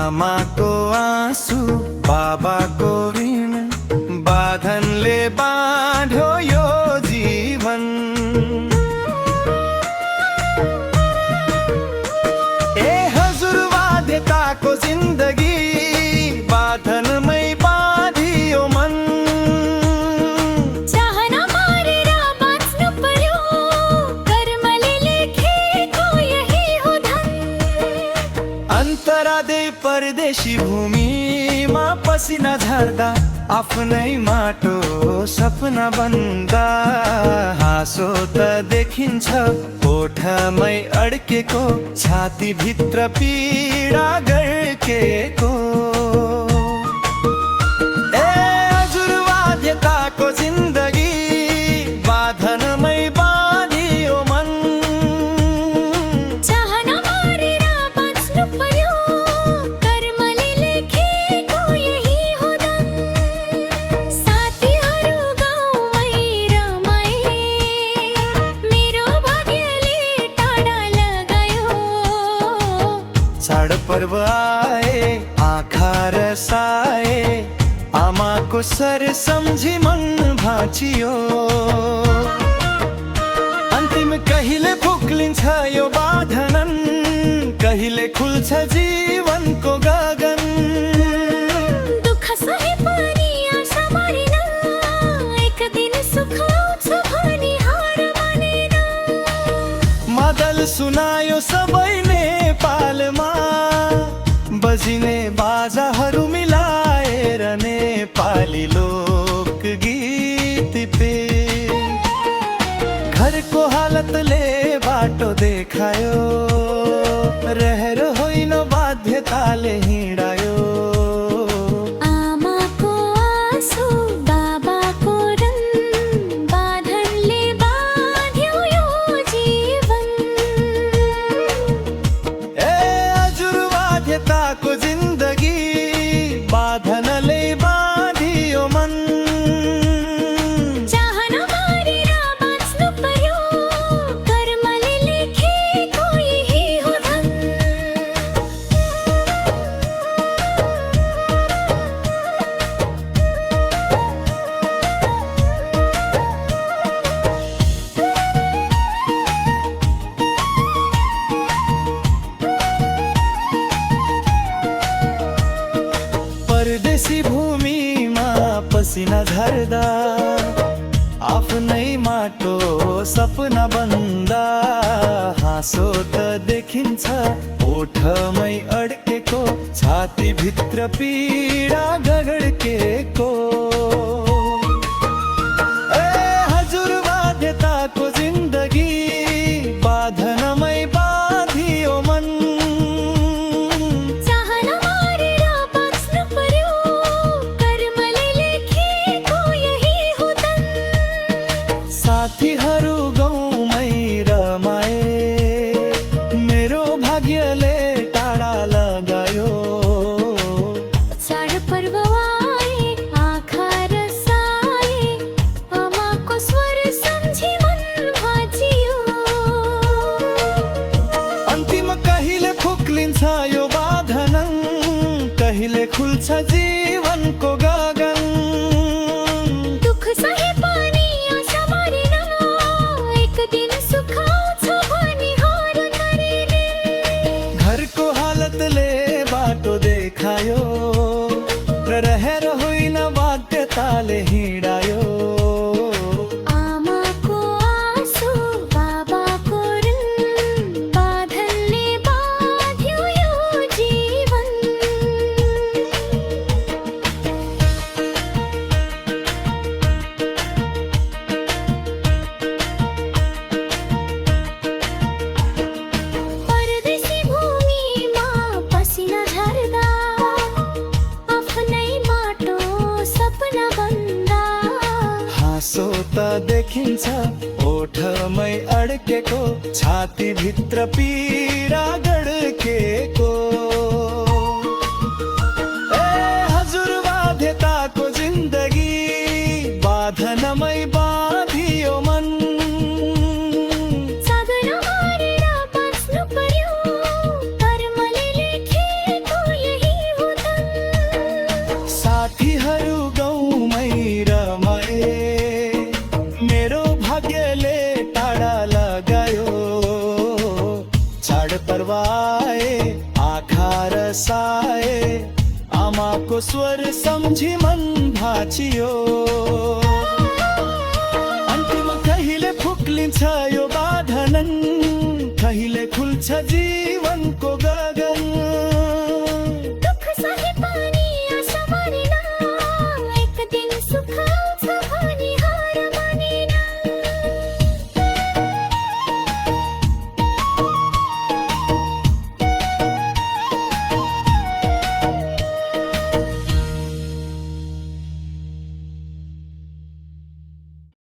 आमाको आँसु बाबाको ऋण बाँधनले बाँध्यो यो जीवन। ए हजुर बाध्यताको जिन्दगी बाँधनमै बाँधियो मन। चाहना मारेर बाँच्नु पर्यो, कर्मले लेखेको यही हो धन। अन्तरादै परदेशी भूमिमा पसिना झर्दा आफ्नै माटो सपना बन्दा हाँसो त देखिन्छ ओठमै अड्केको छातीभित्र पीडा गड्केको। ए हजुर बाध्यताको जिन्दगी बाँधनमै बाँधियो मन। चाहना मारेर बाँच्नु पर्यो, कर्मले लेखेको यही हो धन। साथीहरू गाउँमै रमाए, मेरो भाग्यले टाढा लगायो। चाडपर्व आए आँखा रसाए, आमाको सर सम्झी मन भाँचियो। अन्तिम कहिले फुक्लिन्छ यो बाँधनन्, कहिले खुल्छ जीवनको गगन। दुःख सहे पनि आशा मरेन, एक दिन सुख आउँछ भनी हार मानेन। मादल सुनायो सबै नेपालमा, बजिने बाजाहरू मिलाएर नेपाली लोकगीत पे। घरको हालतले बाटो देखायो, रहर होइन बाध्यताले हिँडायो। आमाको आँसु बाबाको ऋण बाँधनले बाँध्यो यो जीवन। ए हजुर बाध्यताको जिन्दगी बाँधनले बाँधियो मन। चाहना मारेर बाँच्नु पर्यो, कर्मले लेखेको यही हो धन। परदेशी भूमिमा पसिना झर्दा आफ्नै माटो सपना बन्दा हाँसो त देखिन्छ ओठमै अड्केको छातीभित्र पीडा गड्केको। ए हजुर बाध्यताको जिन्दगी बाँधनमै बाँधियो मन। चाहना मारेर बाँच्नु पर्यो, कर्मले लेखेको यही हो धन। साथीहरू गाउँमै रमाए, मेरो भाग्यले टाढा लगायो। चाडपर्व आए आँखा रसाए, आमाको स्वर सम्झी मन भाँचियो। अन्तिम कहिले फुक्लिन्छ यो बाँधनन्, कहिले खुल्छ जीवनको गगन। दुःख सहे पनि आशा मरेन, एक दिन सुख आउँछ भनी हार मानेन। घरको हालतले बाटो देखायो, रहर होइन बाध्यताले हिँडायो। आमाको आँसु बाबाको ऋण बाँधनले बाँध्यो यो जीवन। परदेशी भूमिमा पसिना झर्दा आफ्नै माटो सपना बन्दा हाँसो त देखिन्छ ओठमै अड्केको छातीभित्र पीडा गड्केको। ए हजुर बाध्यताको जिन्दगी बाँधनमै बाँधियो मन। चाहना मारेर बाँच्नु पर्यो, कर्मले लेखेको यही बरसाए आमाको स्वर सम्झी मन भाचियो अन्तिम कहिले फुक्लिन्छ यो बाँधनन् कहिले खुल्छ जीवनको गगन